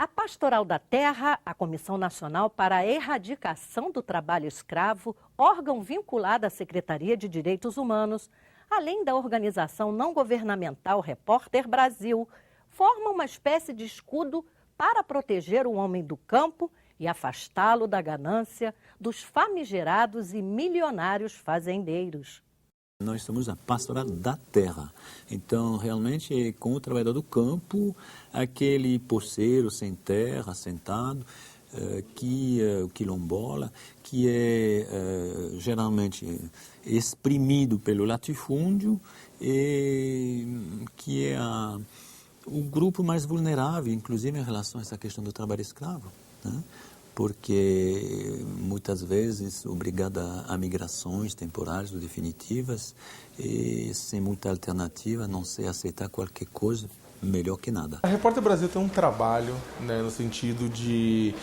A Pastoral da Terra, a Comissão Nacional para a Erradicação do Trabalho Escravo, órgão vinculado à Secretaria de Direitos Humanos, além da organização não governamental Repórter Brasil, formam uma espécie de escudo para proteger o homem do campo e afastá-lo da ganância dos famigerados e milionários fazendeiros. Nós somos a Pastoral da Terra. Então, realmente, com o trabalhador do campo, aquele poceiro sem terra, sentado, o quilombola, que é geralmente exprimido pelo latifúndio e que é o grupo mais vulnerável, inclusive em relação a essa questão do trabalho escravo, né? Porque muitas vezes obrigada a migrações temporárias ou definitivas e sem muita alternativa, não sei aceitar qualquer coisa melhor que nada. A Repórter Brasil tem um trabalho, né, no sentido de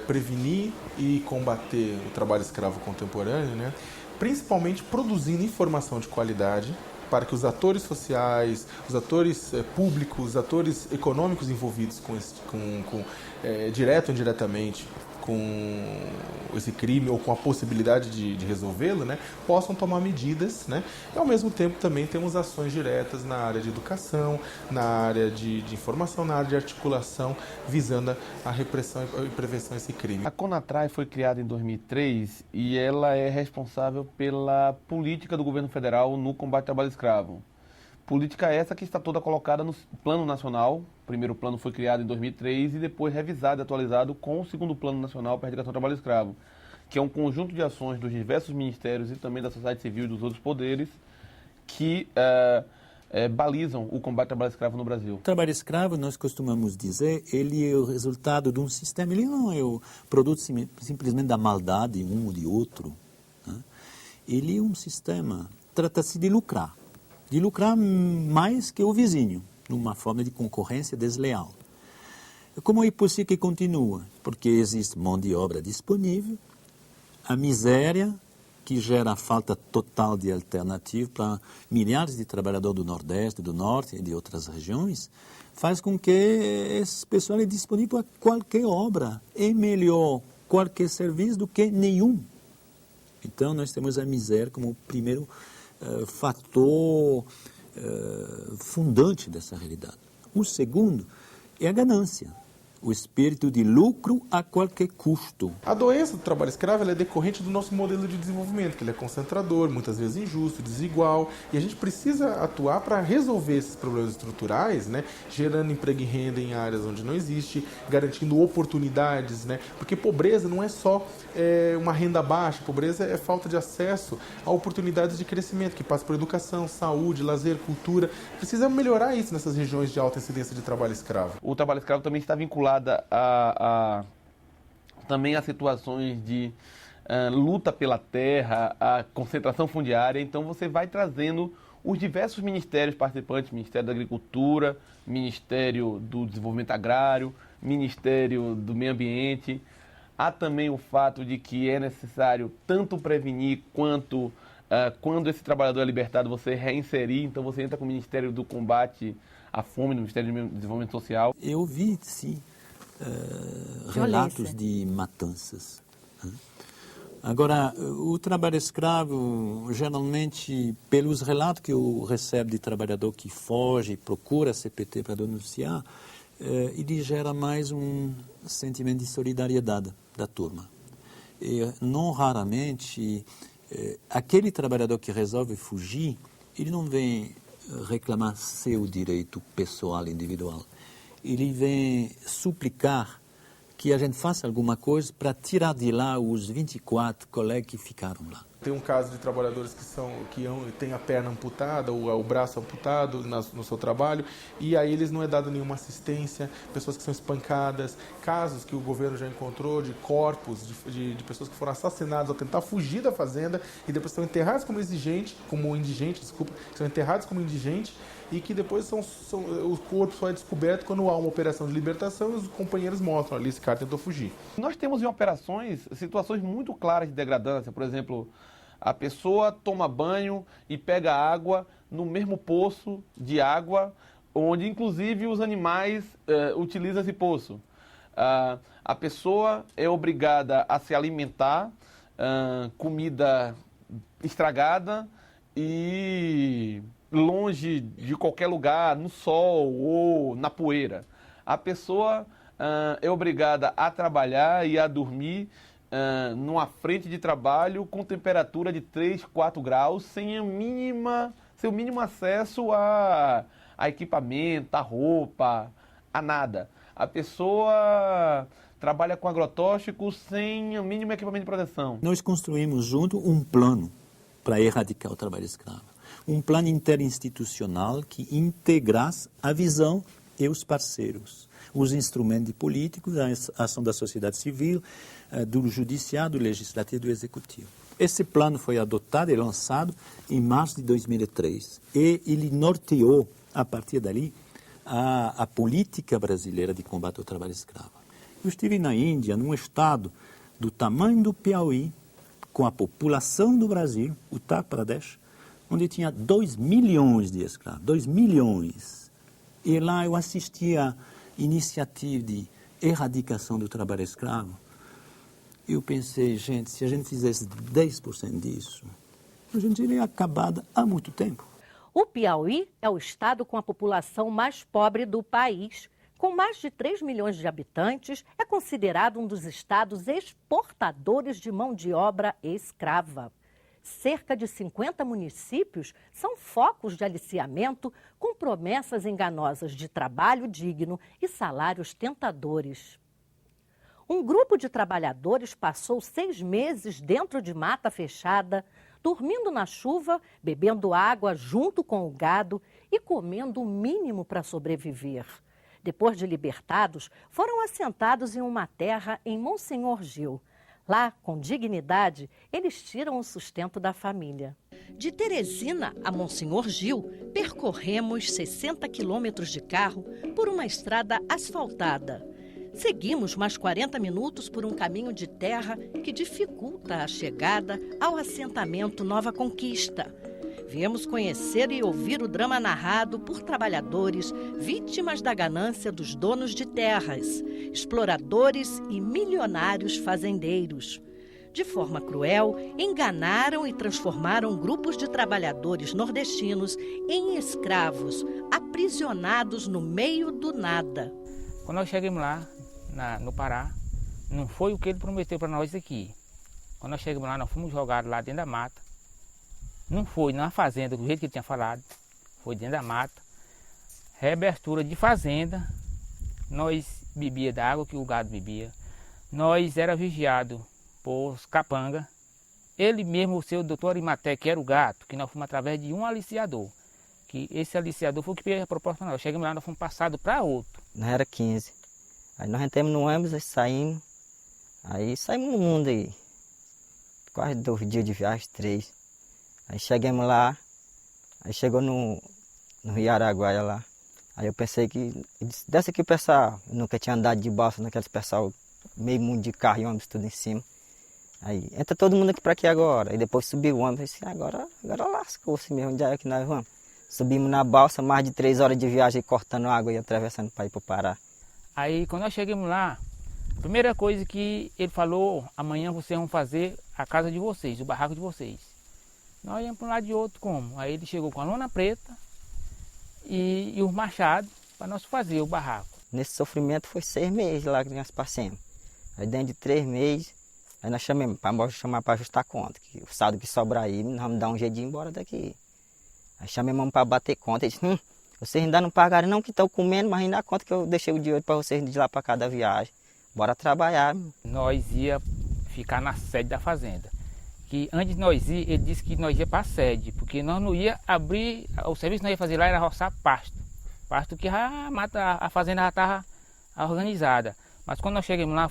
prevenir e combater o trabalho escravo contemporâneo, né, principalmente produzindo informação de qualidade para que os atores sociais, os atores públicos, os atores econômicos envolvidos direto ou indiretamente com esse crime ou com a possibilidade de resolvê-lo, né, possam tomar medidas, né, e ao mesmo tempo também temos ações diretas na área de educação, na área de informação, na área de articulação, visando a repressão e prevenção a esse crime. A CONATRAI foi criada em 2003 e ela é responsável pela política do governo federal no combate ao trabalho escravo. Política essa que está toda colocada no Plano Nacional. O primeiro plano foi criado em 2003 e depois revisado e atualizado com o segundo Plano Nacional para a Erradicação do Trabalho Escravo, que é um conjunto de ações dos diversos ministérios e também da sociedade civil e dos outros poderes que balizam o combate ao trabalho escravo no Brasil. O trabalho escravo, nós costumamos dizer, ele é o resultado de um sistema, ele não é o produto simplesmente da maldade um ou de outro, né? Ele é um sistema, trata-se de lucrar mais que o vizinho, numa forma de concorrência desleal. Como é possível que continue? Porque existe mão de obra disponível, a miséria, que gera a falta total de alternativa para milhares de trabalhadores do Nordeste, do Norte e de outras regiões, faz com que esse pessoal é disponível para qualquer obra, é melhor qualquer serviço do que nenhum. Então, nós temos a miséria como o primeiro fator fundante dessa realidade. O segundo é a ganância, o espírito de lucro a qualquer custo. A doença do trabalho escravo ela é decorrente do nosso modelo de desenvolvimento, que ele é concentrador, muitas vezes injusto, desigual, e a gente precisa atuar para resolver esses problemas estruturais, né, gerando emprego e renda em áreas onde não existe, garantindo oportunidades, né, porque pobreza não é só uma renda baixa, pobreza é falta de acesso a oportunidades de crescimento, que passa por educação, saúde, lazer, cultura. Precisa melhorar isso nessas regiões de alta incidência de trabalho escravo. O trabalho escravo também está vinculado também a situações de luta pela terra, a concentração fundiária. Então você vai trazendo os diversos ministérios participantes, Ministério da Agricultura, Ministério do Desenvolvimento Agrário, Ministério do Meio Ambiente. Há também o fato de que é necessário tanto prevenir quanto, quando esse trabalhador é libertado, você reinserir. Então você entra com o Ministério do Combate à Fome, no Ministério do Desenvolvimento Social. Eu vi, sim, relatos de matanças, né? Agora, o trabalho escravo, geralmente, pelos relatos que eu recebo de trabalhador que foge e procura a CPT para denunciar, ele gera mais um sentimento de solidariedade da turma. E, não raramente, aquele trabalhador que resolve fugir, ele não vem reclamar seu direito pessoal, individual. Ele vem suplicar que a gente faça alguma coisa para tirar de lá os 24 colegas que ficaram lá. Tem um caso de trabalhadores que têm a perna amputada ou o braço amputado no seu trabalho e aí eles não é dado nenhuma assistência, pessoas que são espancadas, casos que o governo já encontrou de corpos de pessoas que foram assassinadas ao tentar fugir da fazenda e depois são enterrados como indigente, são enterrados como indigente e que depois o corpo só é descoberto quando há uma operação de libertação e os companheiros mostram ali, esse cara tentou fugir. Nós temos em operações situações muito claras de degradância, por exemplo, a pessoa toma banho e pega água no mesmo poço de água, onde inclusive os animais utilizam esse poço. A pessoa é obrigada a se alimentar, comida estragada e longe de qualquer lugar, no sol ou na poeira. A pessoa é obrigada a trabalhar e a dormir numa frente de trabalho com temperatura de 3, 4 graus, sem o mínimo acesso a equipamento, a roupa, a nada. A pessoa trabalha com agrotóxicos sem o mínimo equipamento de proteção. Nós construímos junto um plano para erradicar o trabalho escravo. Um plano interinstitucional que integrasse a visão e os parceiros, os instrumentos políticos, a ação da sociedade civil, do judiciário, do legislativo e do executivo. Esse plano foi adotado e lançado em março de 2003 e ele norteou, a partir dali, a política brasileira de combate ao trabalho escravo. Eu estive na Índia, num estado do tamanho do Piauí, com a população do Brasil, Uttar Pradesh, onde tinha 2 milhões de escravos, 2 milhões. E lá eu assisti a iniciativa de erradicação do trabalho escravo. Eu pensei, gente, se a gente fizesse 10% disso, a gente iria acabar há muito tempo. O Piauí é o estado com a população mais pobre do país. Com mais de 3 milhões de habitantes, é considerado um dos estados exportadores de mão de obra escrava. Cerca de 50 municípios são focos de aliciamento com promessas enganosas de trabalho digno e salários tentadores. Um grupo de trabalhadores passou 6 meses dentro de mata fechada, dormindo na chuva, bebendo água junto com o gado e comendo o mínimo para sobreviver. Depois de libertados, foram assentados em uma terra em Monsenhor Gil. Lá, com dignidade, eles tiram o sustento da família. De Teresina a Monsenhor Gil, percorremos 60 quilômetros de carro por uma estrada asfaltada. Seguimos mais 40 minutos por um caminho de terra que dificulta a chegada ao assentamento Nova Conquista. Viemos conhecer e ouvir o drama narrado por trabalhadores vítimas da ganância dos donos de terras, exploradores e milionários fazendeiros. De forma cruel, enganaram e transformaram grupos de trabalhadores nordestinos em escravos, aprisionados no meio do nada. Quando nós chegamos lá, no Pará, não foi o que ele prometeu para nós aqui. Quando nós chegamos lá, nós fomos jogados lá dentro da mata. Não foi na fazenda, do jeito que ele tinha falado, foi dentro da mata. Reabertura de fazenda, nós bebíamos da água que o gado bebia. Nós era vigiado por capanga. Ele mesmo, o seu doutor Arimaté, que era o gato, que nós fomos através de um aliciador. Que esse aliciador foi o que proporcionou. Chegamos lá, nós fomos passados para outro. Nós era 15. Aí nós entramos no ônibus, aí saímos no mundo aí. Quase 2 dias de viagem, 3. Aí chegamos lá, aí chegou no Rio Araguaia lá. Aí eu pensei que, desce aqui o pessoal, eu nunca tinha andado de balsa naqueles pessoal, meio mundo de carro e ônibus tudo em cima. Aí entra todo mundo aqui para aqui agora. Aí depois subiu o ônibus, e disse, agora lascou-se mesmo, onde é que nós vamos? Subimos na balsa, mais de 3 horas de viagem, cortando água e atravessando para ir para o Pará. Aí quando nós chegamos lá, a primeira coisa que ele falou, amanhã vocês vão fazer a casa de vocês, o barraco de vocês. Nós íamos para um lado de outro como? Aí ele chegou com a lona preta e os machados para nós fazer o barraco. Nesse sofrimento foi 6 meses lá que nós passamos. Aí dentro de 3 meses, aí nós chamamos para ajustar conta, que o saldo que sobrar aí, nós vamos dar um jeito de ir embora daqui. Aí chamamos para bater conta, ele disse, vocês ainda não pagaram não que estão comendo, mas ainda dá conta que eu deixei o dinheiro para vocês de lá para cá da viagem. Bora trabalhar. Nós ia ficar na sede da fazenda. Que antes de nós ir, ele disse que nós ia para a sede, porque nós não ia abrir, o serviço que nós ia fazer lá era roçar pasto. Pasto que a fazenda já estava organizada. Mas quando nós chegamos lá,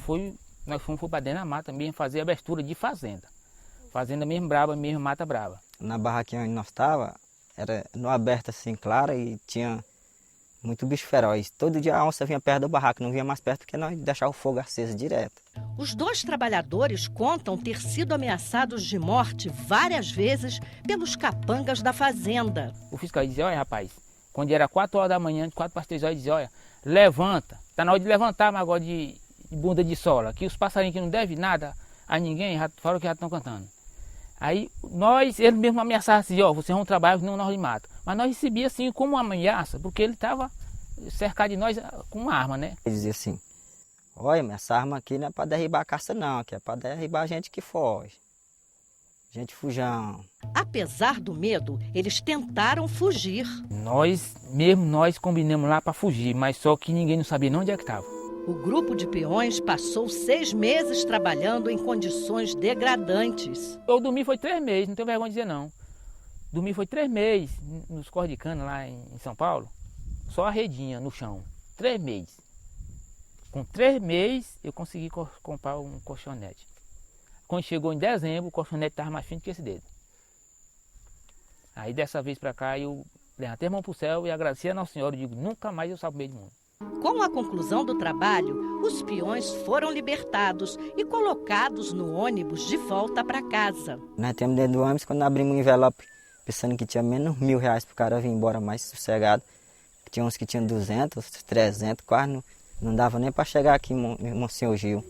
nós fomos para dentro da mata mesmo fazer a abertura de fazenda. Fazenda mesmo brava, mesmo mata brava. Na barraquinha onde nós estávamos, era no aberto assim, claro, e tinha muito bicho feroz. Todo dia a onça vinha perto do barraco, não vinha mais perto porque nós deixávamos o fogo aceso direto. Os 2 trabalhadores contam ter sido ameaçados de morte várias vezes pelos capangas da fazenda. O fiscal dizia, olha rapaz, quando era 4 horas da manhã, de 4 para as 3 horas, ele dizia, olha, levanta, está na hora de levantar, mas agora de bunda de sola, que os passarinhos que não devem nada a ninguém, falam que já estão cantando. Aí ele mesmo ameaçava assim, ó, vocês vão trabalhar, senão nós matam. Mas nós recebíamos assim como uma ameaça, porque ele estava cercado de nós com uma arma, né? Ele dizia assim, olha, mas essa arma aqui não é para derribar a caça não, aqui é para derribar a gente que foge. Gente fujão. Apesar do medo, eles tentaram fugir. Nós combinamos lá para fugir, mas só que ninguém não sabia onde é que estava. O grupo de peões passou 6 meses trabalhando em condições degradantes. Eu dormi foi 3 meses, não tenho vergonha de dizer não. Dormi foi 3 meses nos corres de cana lá em São Paulo, só a redinha no chão. 3 meses. Com 3 meses eu consegui comprar um colchonete. Quando chegou em dezembro, o colchonete estava mais fino que esse dedo. Aí dessa vez para cá eu levantei a mão para o céu e agradeci a Nossa Senhora e digo, nunca mais eu salvo o meio do mundo. Com a conclusão do trabalho, os peões foram libertados e colocados no ônibus de volta para casa. Nós temos dentro do ônibus, quando abrimos um envelope, pensando que tinha menos R$1.000 para o cara vir embora mais sossegado. Tinha uns que tinham 200, 300, quase não dava nem para chegar aqui em Monsenhor Gil.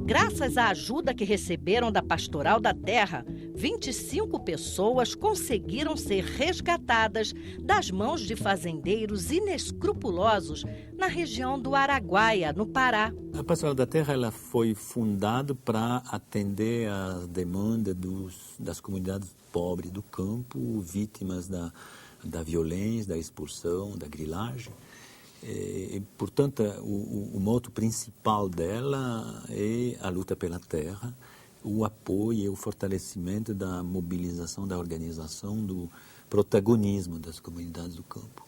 Graças à ajuda que receberam da Pastoral da Terra, 25 pessoas conseguiram ser resgatadas das mãos de fazendeiros inescrupulosos na região do Araguaia, no Pará. A Pastoral da Terra ela foi fundada para atender a demanda das comunidades pobres do campo, vítimas da violência, da expulsão, da grilagem. Portanto, o moto principal dela é a luta pela terra, o apoio e o fortalecimento da mobilização, da organização, do protagonismo das comunidades do campo.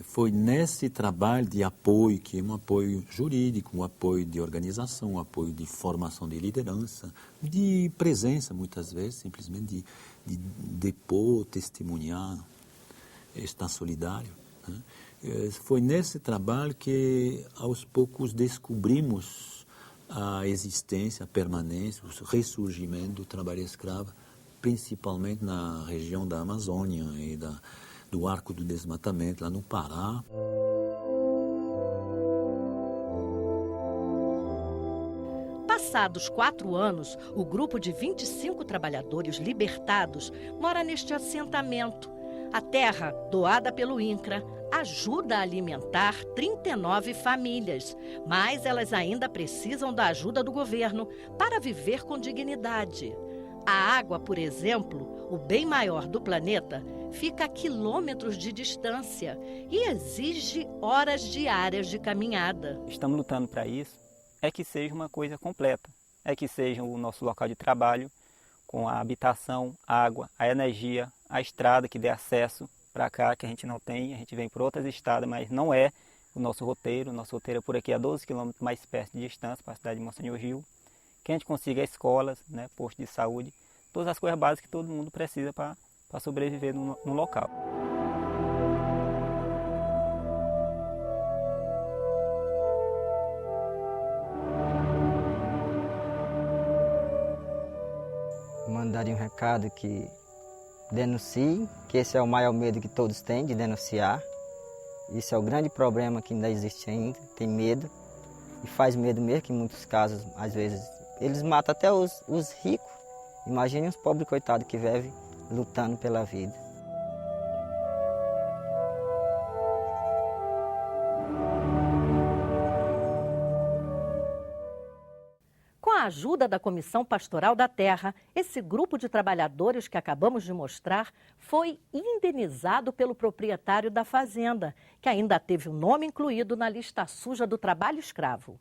Foi nesse trabalho de apoio, que é um apoio jurídico, um apoio de organização, um apoio de formação de liderança, de presença, muitas vezes, simplesmente de depor, testemunhar, estar solidário, né? Foi nesse trabalho que, aos poucos, descobrimos a existência, a permanência, o ressurgimento do trabalho escravo, principalmente na região da Amazônia e do Arco do Desmatamento, lá no Pará. Passados 4 anos, o grupo de 25 trabalhadores libertados mora neste assentamento. A terra, doada pelo INCRA, ajuda a alimentar 39 famílias, mas elas ainda precisam da ajuda do governo para viver com dignidade. A água, por exemplo, o bem maior do planeta, fica a quilômetros de distância e exige horas diárias de caminhada. Estamos lutando para isso, é que seja uma coisa completa, é que seja o nosso local de trabalho, com a habitação, a água, a energia, a estrada que dê acesso para cá, que a gente não tem, a gente vem por outras estradas, mas não é o nosso roteiro é por aqui a 12 quilômetros mais perto de distância, para a cidade de Monsenhor Gil, que a gente consiga escolas, né, posto de saúde, todas as coisas básicas que todo mundo precisa para sobreviver no local. Mandaria um recado que denuncie, que esse é o maior medo que todos têm, de denunciar. Isso é o grande problema que ainda existe ainda, tem medo. E faz medo mesmo, que em muitos casos, às vezes, eles matam até os ricos. Imagine os pobres coitados que vivem lutando pela vida. Com a ajuda da Comissão Pastoral da Terra, esse grupo de trabalhadores que acabamos de mostrar foi indenizado pelo proprietário da fazenda, que ainda teve o nome incluído na lista suja do trabalho escravo.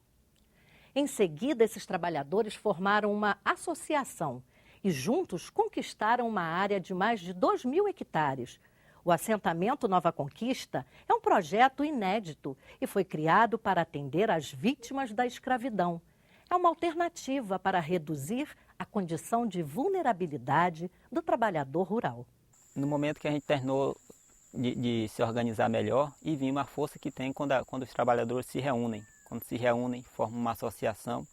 Em seguida, esses trabalhadores formaram uma associação e juntos conquistaram uma área de mais de 2.000 hectares. O assentamento Nova Conquista é um projeto inédito e foi criado para atender as vítimas da escravidão. É uma alternativa para reduzir a condição de vulnerabilidade do trabalhador rural. No momento que a gente terminou de se organizar melhor e vimos a força que tem quando os trabalhadores se reúnem. Quando se reúnem, formam uma associação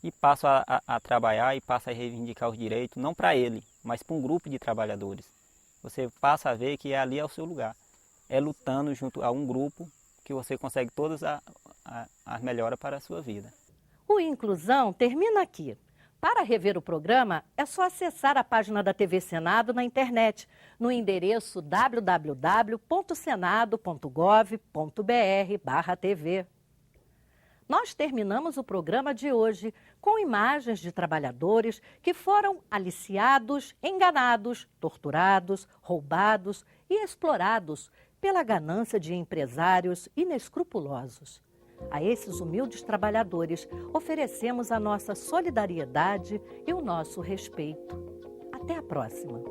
e passam a trabalhar e passam a reivindicar os direitos, não para ele, mas para um grupo de trabalhadores. você passa a ver que ali é o seu lugar. É lutando junto a um grupo que você consegue todas as melhoras para a sua vida. O Inclusão termina aqui. Para rever o programa, é só acessar a página da TV Senado na internet, no endereço www.senado.gov.br/TV. Nós terminamos o programa de hoje com imagens de trabalhadores que foram aliciados, enganados, torturados, roubados e explorados pela ganância de empresários inescrupulosos. A esses humildes trabalhadores oferecemos a nossa solidariedade e o nosso respeito. Até a próxima!